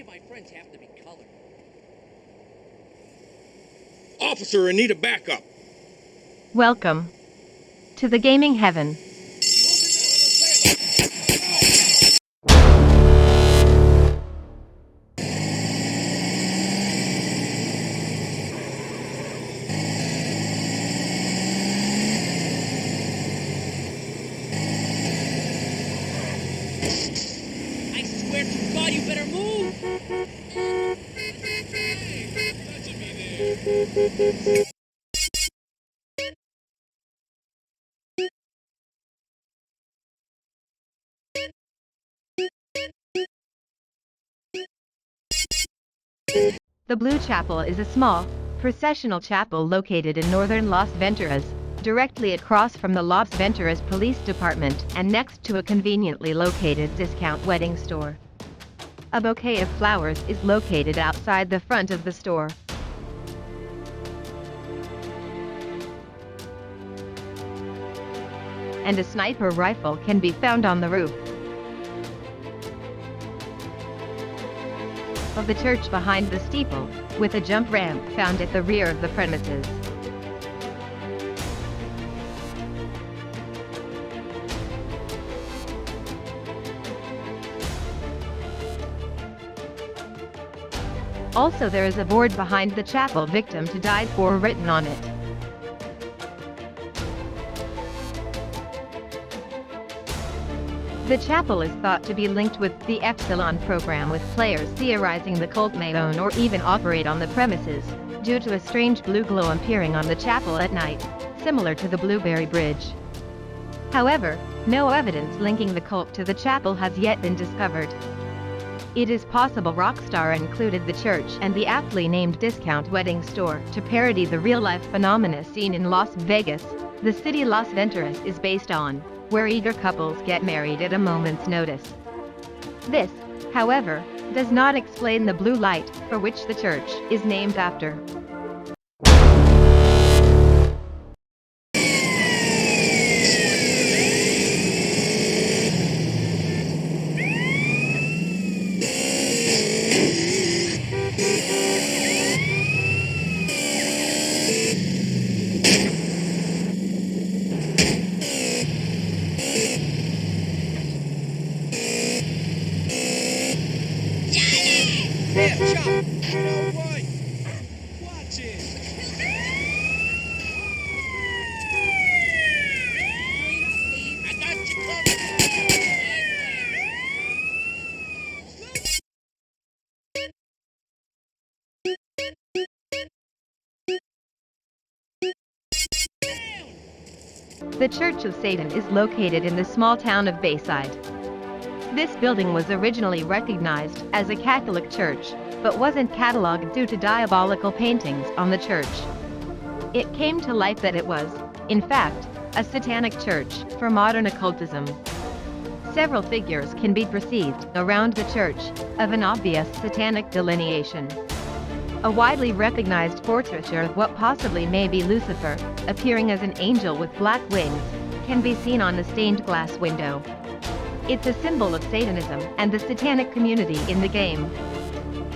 of my friends have to be colored. Officer in need of backup. Welcome to the gaming heaven. I swear to God, you better move! The Blue Chapel is a small, processional chapel located in northern Las Venturas, directly across from the Las Venturas Police Department and next to a conveniently located discount wedding store. A bouquet of flowers is located outside the front of the store. And a sniper rifle can be found on the roof of the church behind the steeple, with a jump ramp found at the rear of the premises. Also, there is a board behind the chapel "Victim to Die For" written on it. The chapel is thought to be linked with the Epsilon program, with players theorizing the cult may own or even operate on the premises, due to a strange blue glow appearing on the chapel at night, similar to the Blueberry Bridge. However, no evidence linking the cult to the chapel has yet been discovered. It is possible Rockstar included the church and the aptly named discount wedding store to parody the real-life phenomena seen in Las Vegas, the city Las Venturas is based on, where eager couples get married at a moment's notice. This, however, does not explain the blue light, for which the church is named after. Yeah, chop. All right. Watch it. I got you covered. The Church of Satan is located in the small town of Bayside. This building was originally recognized as a Catholic church, but wasn't cataloged due to diabolical paintings on the church. It came to light that it was, in fact, a satanic church for modern occultism. Several figures can be perceived around the church, of an obvious satanic delineation. A widely recognized portraiture of what possibly may be Lucifer, appearing as an angel with black wings, can be seen on the stained glass window. It's a symbol of Satanism and the satanic community in the game.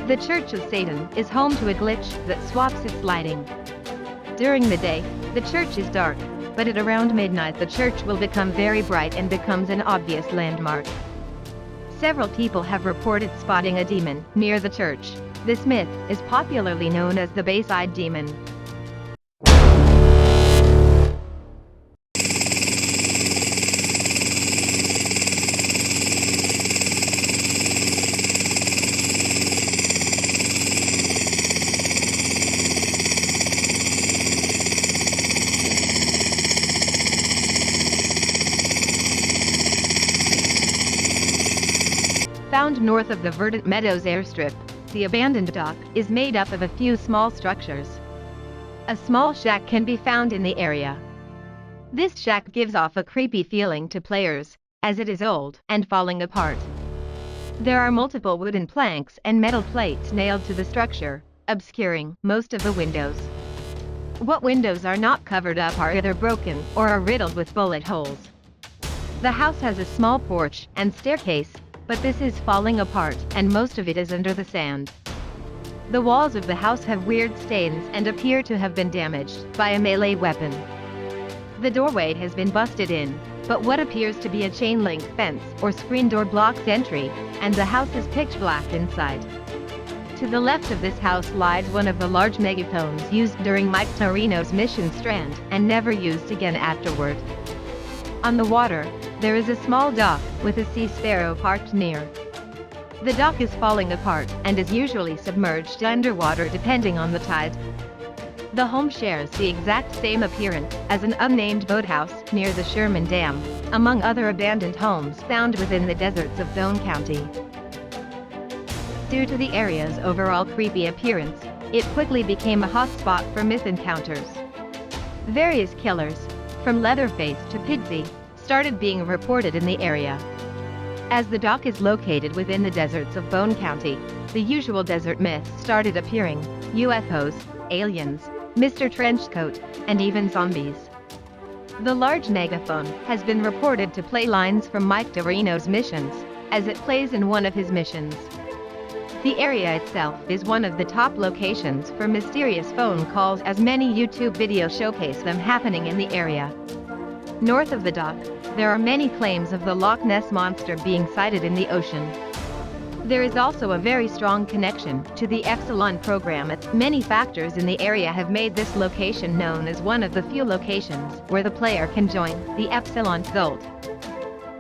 The Church of Satan is home to a glitch that swaps its lighting. During the day, the church is dark, but at around midnight the church will become very bright and becomes an obvious landmark. Several people have reported spotting a demon near the church. This myth is popularly known as the Bayside Demon. Found north of the Verdant Meadows airstrip, the abandoned dock is made up of a few small structures. A small shack can be found in the area. This shack gives off a creepy feeling to players, as it is old and falling apart. There are multiple wooden planks and metal plates nailed to the structure, obscuring most of the windows. What windows are not covered up are either broken or are riddled with bullet holes. The house has a small porch and staircase, but this is falling apart and most of it is under the sand. The walls of the house have weird stains and appear to have been damaged by a melee weapon. The doorway has been busted in, but what appears to be a chain-link fence or screen door blocks entry, and the house is pitch black inside. To the left of this house lies one of the large megaphones used during Mike Torino's Mission Strand and never used again afterward. On the water, there is a small dock with a sea sparrow parked near. The dock is falling apart and is usually submerged underwater depending on the tide. The home shares the exact same appearance as an unnamed boathouse near the Sherman Dam, among other abandoned homes found within the deserts of Doane County. Due to the area's overall creepy appearance, it quickly became a hotspot for myth encounters. Various killers, from Leatherface to Pigsy, started being reported in the area. As the dock is located within the deserts of Doane County, the usual desert myths started appearing: UFOs, aliens, Mr. Trenchcoat, and even zombies. The large megaphone has been reported to play lines from Mike Torino's missions, as it plays in one of his missions. The area itself is one of the top locations for mysterious phone calls, as many YouTube videos showcase them happening in the area. North of the dock, there are many claims of the Loch Ness Monster being sighted in the ocean. There is also a very strong connection to the Epsilon program. Many factors in the area have made this location known as one of the few locations where the player can join the Epsilon cult.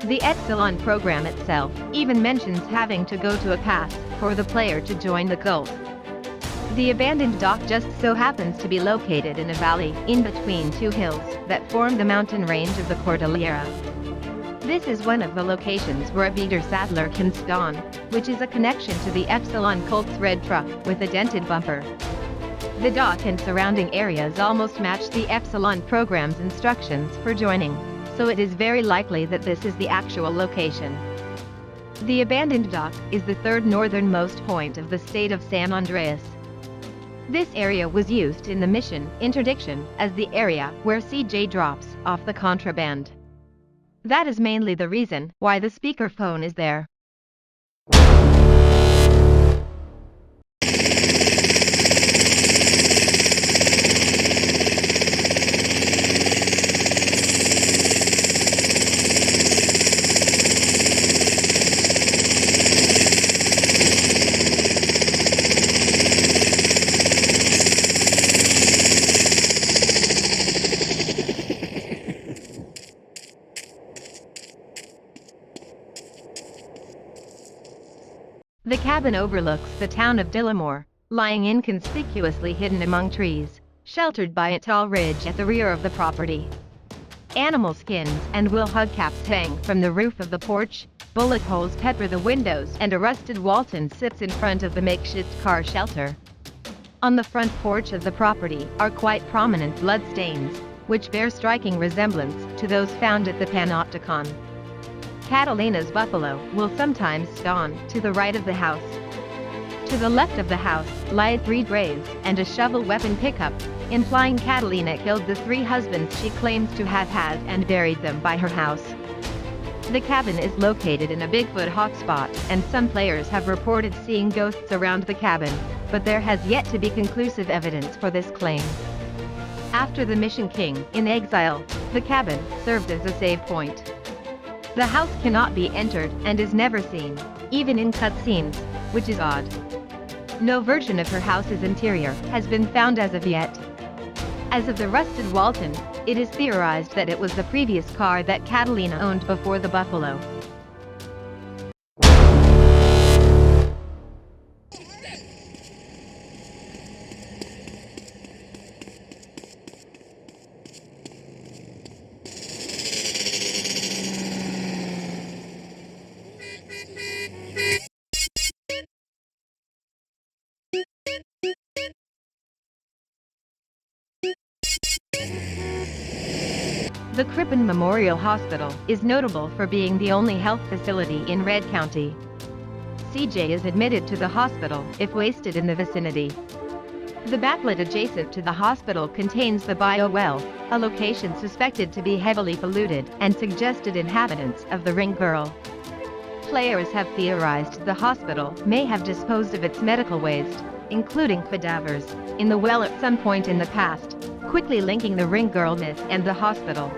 The Epsilon program itself even mentions having to go to a pass for the player to join the cult. The abandoned dock just so happens to be located in a valley in between two hills that form the mountain range of the Cordillera. This is one of the locations where a Peter Sadler can spawn, which is a connection to the Epsilon cult's red truck with a dented bumper. The dock and surrounding areas almost match the Epsilon program's instructions for joining, so it is very likely that this is the actual location. The abandoned dock is the third northernmost point of the state of San Andreas. This area was used in the mission interdiction as the area where CJ drops off the contraband. That is mainly the reason why the speakerphone is there. The cabin overlooks the town of Dillamore, lying inconspicuously hidden among trees, sheltered by a tall ridge at the rear of the property. Animal skins and wool hubcaps hang from the roof of the porch, bullet holes pepper the windows, and a rusted Walton sits in front of the makeshift car shelter. On the front porch of the property are quite prominent blood stains, which bear striking resemblance to those found at the Panopticon. Catalina's buffalo will sometimes spawn to the right of the house. To the left of the house lie 3 graves and a shovel weapon pickup, implying Catalina killed the 3 husbands she claims to have had and buried them by her house. The cabin is located in a Bigfoot hotspot, and some players have reported seeing ghosts around the cabin, but there has yet to be conclusive evidence for this claim. After the Mission King in exile, the cabin served as a save point. The house cannot be entered and is never seen, even in cutscenes, which is odd. No version of her house's interior has been found as of yet. As of the rusted Walton, it is theorized that it was the previous car that Catalina owned before the buffalo. The Crippen Memorial Hospital is notable for being the only health facility in Red County. CJ is admitted to the hospital if wasted in the vicinity. The backlit adjacent to the hospital contains the Bio Well, a location suspected to be heavily polluted and suggested inhabitants of the Ring Girl. players have theorized the hospital may have disposed of its medical waste, including cadavers, in the well at some point in the past, quickly linking the Ring Girl myth and the hospital.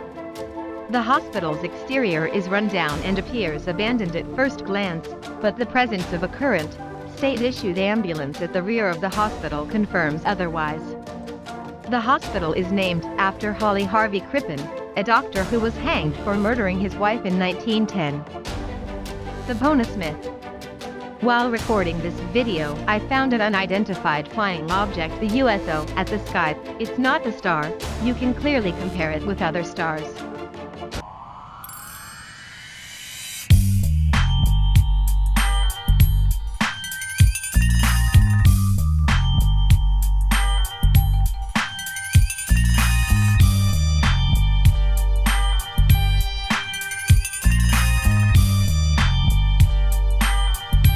The hospital's exterior is run down and appears abandoned at first glance, but the presence of a current, state-issued ambulance at the rear of the hospital confirms otherwise. The hospital is named after Holly Harvey Crippen, a doctor who was hanged for murdering his wife in 1910. The bonus myth. While recording this video, I found an unidentified flying object, the USO, at the sky. It's not a star. You can clearly compare it with other stars.